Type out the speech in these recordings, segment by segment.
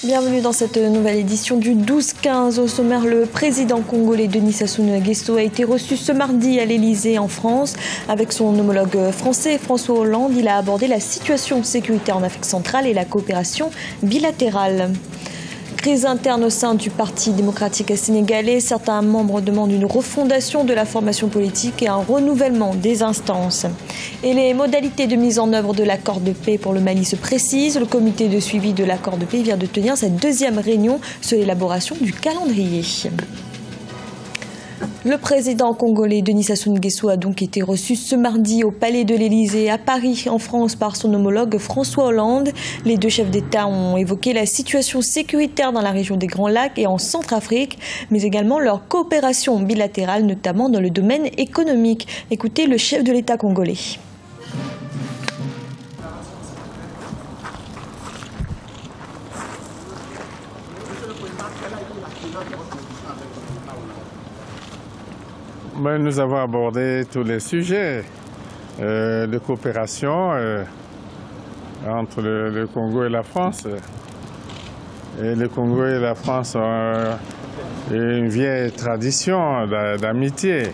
Bienvenue dans cette nouvelle édition du 12-15. Au sommaire, le président congolais Denis Sassou Nguesso a été reçu ce mardi à l'Elysée en France. Avec son homologue français François Hollande, il a abordé la situation sécuritaire en Afrique centrale et la coopération bilatérale. Crise interne au sein du Parti démocratique sénégalais. Certains membres demandent une refondation de la formation politique et un renouvellement des instances. Et les modalités de mise en œuvre de l'accord de paix pour le Mali se précisent. Le comité de suivi de l'accord de paix vient de tenir sa deuxième réunion sur l'élaboration du calendrier. Le président congolais Denis Sassou Nguesso a donc été reçu ce mardi au Palais de l'Elysée à Paris, en France, par son homologue François Hollande. Les deux chefs d'État ont évoqué la situation sécuritaire dans la région des Grands Lacs et en Centrafrique, mais également leur coopération bilatérale, notamment dans le domaine économique. Écoutez le chef de l'État congolais. Nous avons abordé tous les sujets de coopération entre le Congo et la France. Et le Congo et la France ont une vieille tradition d'amitié.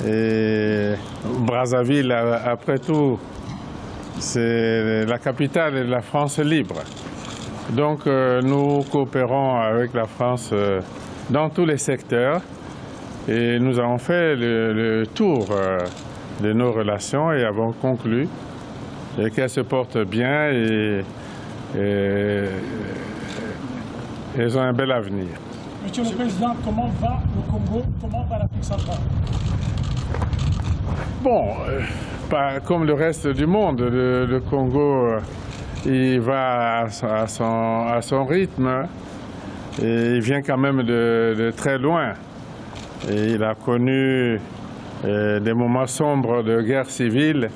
Et Brazzaville, après tout, c'est la capitale de la France libre. Donc nous coopérons avec la France dans tous les secteurs. Et nous avons fait le tour de nos relations et avons conclu qu'elles se portent bien et elles ont un bel avenir. Monsieur le Président, comment va le Congo, comment va l'Afrique centrale? Bon, pas comme le reste du monde. Le Congo, il va à son rythme et il vient quand même de très loin. Et il a connu des moments sombres de guerre civile.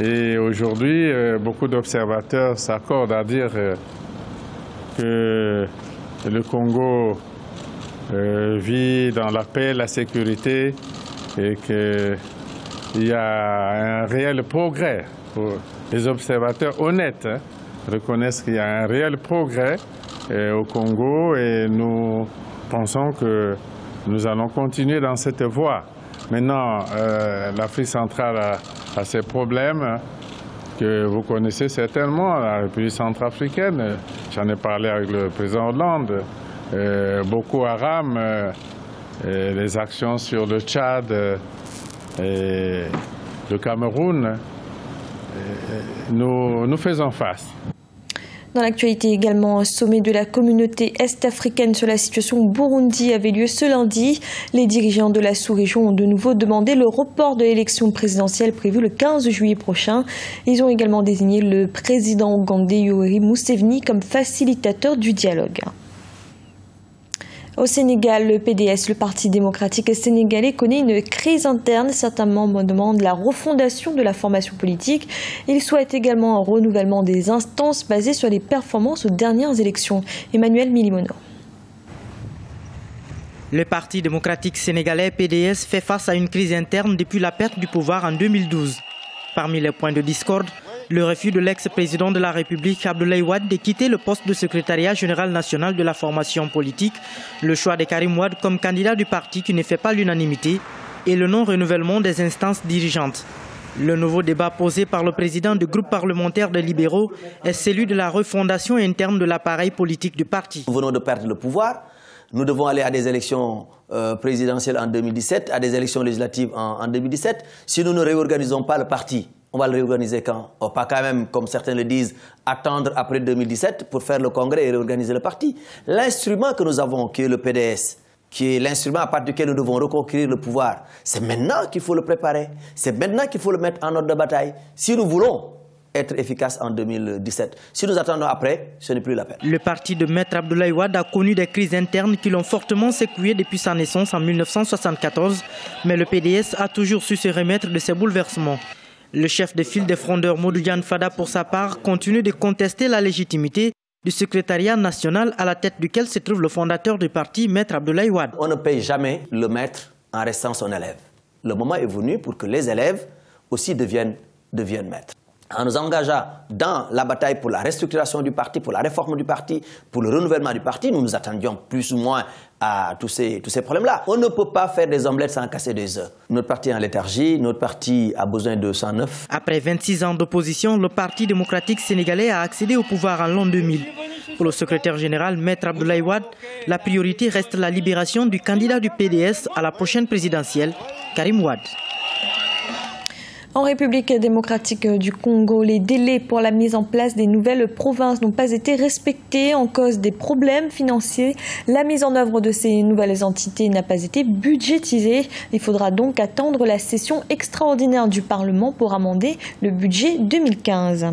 Et aujourd'hui, beaucoup d'observateurs s'accordent à dire que le Congo vit dans la paix, la sécurité et qu'il y a un réel progrès. Les observateurs honnêtes reconnaissent qu'il y a un réel progrès au Congo et nous pensons que nous allons continuer dans cette voie. Maintenant, l'Afrique centrale a ses problèmes que vous connaissez certainement, la République centrafricaine. J'en ai parlé avec le président Hollande. Boko Haram, les actions sur le Tchad et le Cameroun, nous faisons face. Dans l'actualité également, un sommet de la communauté est-africaine sur la situation au Burundi avait lieu ce lundi. Les dirigeants de la sous-région ont de nouveau demandé le report de l'élection présidentielle prévue le 15 juillet prochain. Ils ont également désigné le président ougandais Yoweri Museveni comme facilitateur du dialogue. Au Sénégal, le PDS, le Parti démocratique sénégalais, connaît une crise interne. Certains membres demandent la refondation de la formation politique. Ils souhaitent également un renouvellement des instances basées sur les performances aux dernières élections. Emmanuel Milimono. Le Parti démocratique sénégalais PDS fait face à une crise interne depuis la perte du pouvoir en 2012. Parmi les points de discorde, le refus de l'ex-président de la République Abdoulaye Wade de quitter le poste de secrétariat général national de la formation politique, le choix de Karim Wade comme candidat du parti qui ne fait pas l'unanimité et le non-renouvellement des instances dirigeantes. Le nouveau débat posé par le président du groupe parlementaire des libéraux est celui de la refondation interne de l'appareil politique du parti. Nous venons de perdre le pouvoir. Nous devons aller à des élections présidentielles en 2017, à des élections législatives en 2017. Si nous ne réorganisons pas le parti, on va le réorganiser quand? Pas quand même, comme certains le disent, attendre après 2017 pour faire le congrès et réorganiser le parti. L'instrument que nous avons, qui est le PDS, qui est l'instrument à partir duquel nous devons reconquérir le pouvoir, c'est maintenant qu'il faut le préparer. C'est maintenant qu'il faut le mettre en ordre de bataille. Si nous voulons être efficace en 2017. Si nous attendons après, ce n'est plus la peine. Le parti de Maître Abdoulaye Wade a connu des crises internes qui l'ont fortement secoué depuis sa naissance en 1974, mais le PDS a toujours su se remettre de ces bouleversements. Le chef de file des frondeurs Modou Diane Fada, pour sa part, continue de contester la légitimité du secrétariat national à la tête duquel se trouve le fondateur du parti, Maître Abdoulaye Wade. On ne paye jamais le maître en restant son élève. Le moment est venu pour que les élèves aussi deviennent maîtres. en nous engageant dans la bataille pour la restructuration du parti, pour la réforme du parti, pour le renouvellement du parti, nous nous attendions plus ou moins à tous ces problèmes-là. On ne peut pas faire des omelettes sans casser des œufs. Notre parti est en léthargie, notre parti a besoin de 109. Après 26 ans d'opposition, le Parti démocratique sénégalais a accédé au pouvoir en l'an 2000. Pour le secrétaire général, Maître Abdoulaye Wade, la priorité reste la libération du candidat du PDS à la prochaine présidentielle, Karim Wade. En République démocratique du Congo, les délais pour la mise en place des nouvelles provinces n'ont pas été respectés en cause des problèmes financiers. La mise en œuvre de ces nouvelles entités n'a pas été budgétisée. Il faudra donc attendre la session extraordinaire du Parlement pour amender le budget 2015.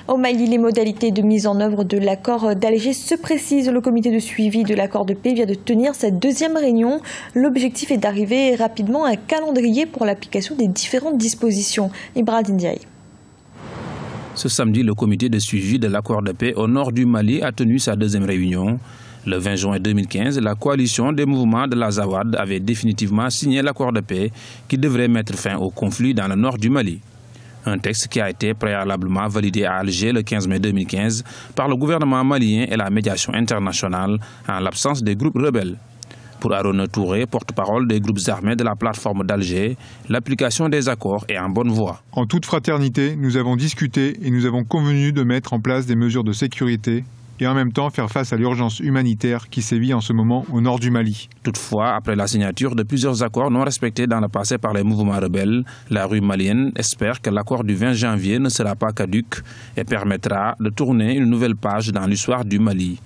Au Mali, les modalités de mise en œuvre de l'accord d'Alger se précisent. Le comité de suivi de l'accord de paix vient de tenir sa deuxième réunion. L'objectif est d'arriver rapidement à un calendrier pour l'application des différentes dispositions. Ibrahim Ndiaye. Ce samedi, le comité de suivi de l'accord de paix au nord du Mali a tenu sa deuxième réunion. Le 20 juin 2015, la coalition des mouvements de l'Azawad avait définitivement signé l'accord de paix qui devrait mettre fin au conflit dans le nord du Mali. Un texte qui a été préalablement validé à Alger le 15 mai 2015 par le gouvernement malien et la médiation internationale en l'absence des groupes rebelles. Pour Arona Touré, porte-parole des groupes armés de la plateforme d'Alger, l'application des accords est en bonne voie. En toute fraternité, nous avons discuté et nous avons convenu de mettre en place des mesures de sécurité et en même temps faire face à l'urgence humanitaire qui sévit en ce moment au nord du Mali. Toutefois, après la signature de plusieurs accords non respectés dans le passé par les mouvements rebelles, la rue malienne espère que l'accord du 20 janvier ne sera pas caduc et permettra de tourner une nouvelle page dans l'histoire du Mali.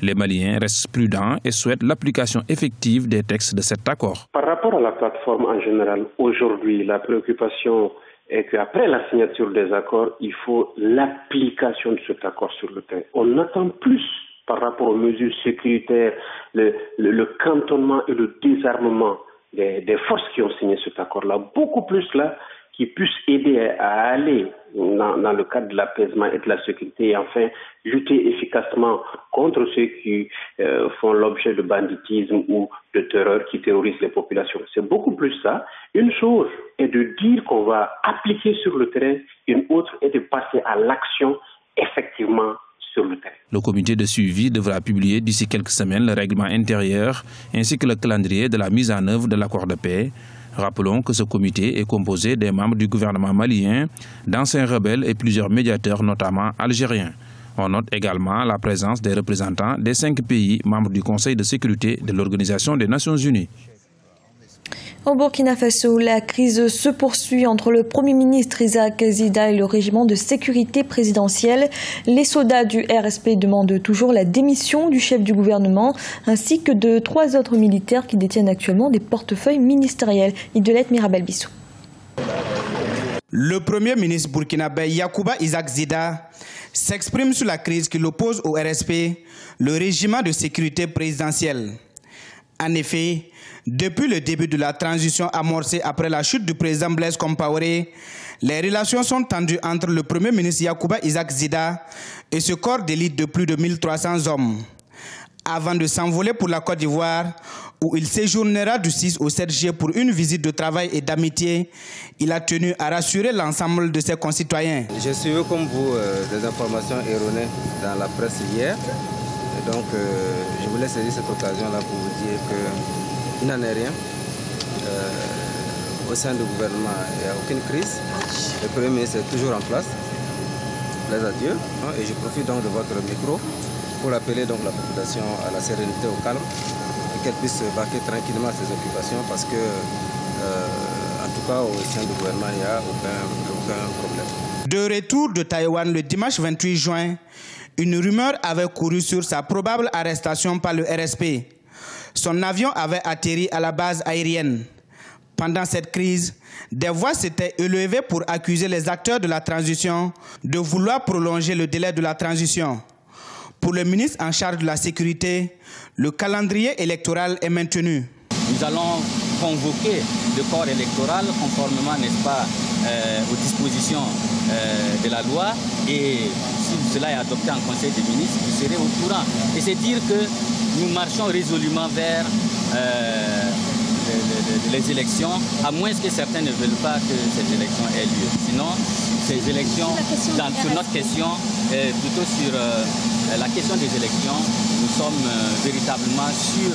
Les Maliens restent prudents et souhaitent l'application effective des textes de cet accord. Par rapport à la plateforme en général, aujourd'hui, la préoccupation et qu'après la signature des accords, il faut l'application de cet accord sur le terrain. On attend plus par rapport aux mesures sécuritaires, le cantonnement et le désarmement des forces qui ont signé cet accord-là, beaucoup plus là, qui puissent aider à aller dans le cadre de l'apaisement et de la sécurité et enfin lutter efficacement contre ceux qui font l'objet de banditisme ou de terreur qui terrorisent les populations. C'est beaucoup plus ça. Une chose est de dire qu'on va appliquer sur le terrain, une autre est de passer à l'action effectivement sur le terrain. Le comité de suivi devra publier d'ici quelques semaines le règlement intérieur ainsi que le calendrier de la mise en œuvre de l'accord de paix. Rappelons que ce comité est composé des membres du gouvernement malien, d'anciens rebelles et plusieurs médiateurs, notamment algériens. On note également la présence des représentants des 5 pays membres du Conseil de sécurité de l'Organisation des Nations Unies. Au Burkina Faso, la crise se poursuit entre le Premier ministre Isaac Zida et le régiment de sécurité présidentielle. Les soldats du RSP demandent toujours la démission du chef du gouvernement ainsi que de 3 autres militaires qui détiennent actuellement des portefeuilles ministériels. Idelette Mirabel Bissou. Le Premier ministre burkinabé Yacouba Isaac Zida s'exprime sur la crise qui l'oppose au RSP, le régiment de sécurité présidentielle. En effet, depuis le début de la transition amorcée après la chute du président Blaise Compaoré, les relations sont tendues entre le Premier ministre Yacouba Isaac Zida et ce corps d'élite de plus de 1300 hommes. Avant de s'envoler pour la Côte d'Ivoire, où il séjournera du 6 au 7 juillet pour une visite de travail et d'amitié, il a tenu à rassurer l'ensemble de ses concitoyens. J'ai suivi comme vous des informations erronées dans la presse hier. Et donc, je voulais saisir cette occasion-là pour vous dire qu'il n'en est rien. Au sein du gouvernement, il n'y a aucune crise. Le Premier ministre est toujours en place. Les adieux. Et je profite donc de votre micro pour appeler donc la population à la sérénité, au calme, et qu'elle puisse vaquer tranquillement à ses occupations parce que, en tout cas, au sein du gouvernement, il n'y a aucun problème. De retour de Taïwan le dimanche 28 juin, une rumeur avait couru sur sa probable arrestation par le RSP. Son avion avait atterri à la base aérienne. Pendant cette crise, des voix s'étaient élevées pour accuser les acteurs de la transition de vouloir prolonger le délai de la transition. Pour le ministre en charge de la sécurité, le calendrier électoral est maintenu. Nous allons convoquer le corps électoral conformément, n'est-ce pas, aux dispositions de la loi. Et si cela est adopté en Conseil des ministres, vous serez au courant. Et c'est dire que nous marchons résolument vers les élections, à moins que certains ne veulent pas que ces élections aient lieu. Sinon, ces élections, sur notre question, plutôt sur la question des élections, nous sommes véritablement sur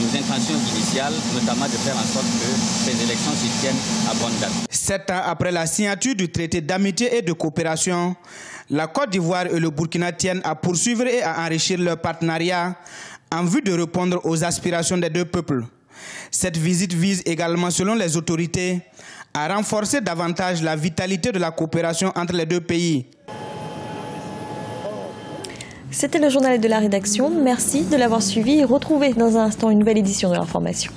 nos intentions initiales, notamment de faire en sorte que ces élections se tiennent à bonne date. 7 ans après la signature du traité d'amitié et de coopération, la Côte d'Ivoire et le Burkina tiennent à poursuivre et à enrichir leur partenariat en vue de répondre aux aspirations des deux peuples. Cette visite vise également, selon les autorités, à renforcer davantage la vitalité de la coopération entre les deux pays. C'était le journal de la rédaction. Merci de l'avoir suivi et retrouvez dans un instant une nouvelle édition de l'information.